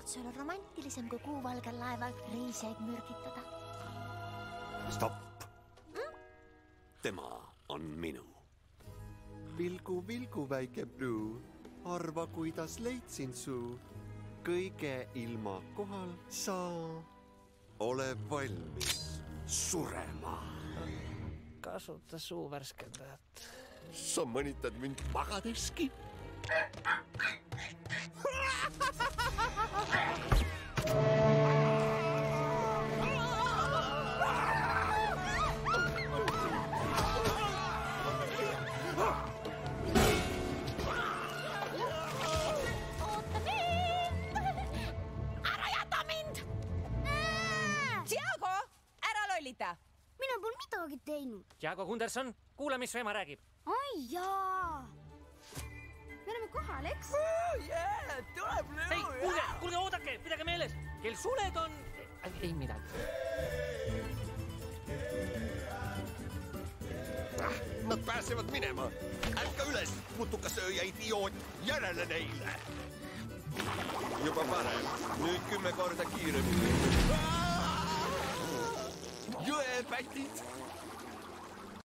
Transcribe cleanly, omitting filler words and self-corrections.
see ole romantilisem kui kuuvalgel laeval reisijaid mürgitada. Stopp! Tema on minu. Vilgu, vilgu, väike Blue. Arva, kuidas leidsin su. Kõige ilma kohal sa ole valmis surema. Kasuta suuvärskendajat. Sa mõnitad mind magadeski? Mina pole midagi teinud. Tiago Gunderson, kuule, mis su ema räägib. Ai jaa! Me oleme kohal, eks? Tuleb lõu! Ei, kuulge, oodake, pidage meeles. Kel suled on... Ei midagi. Nad pääsevad minema. Ärka üles, putukasööja idioot. Järele neile. Juba parem. Nüüd 10 korda kiiremini. Jõepätid!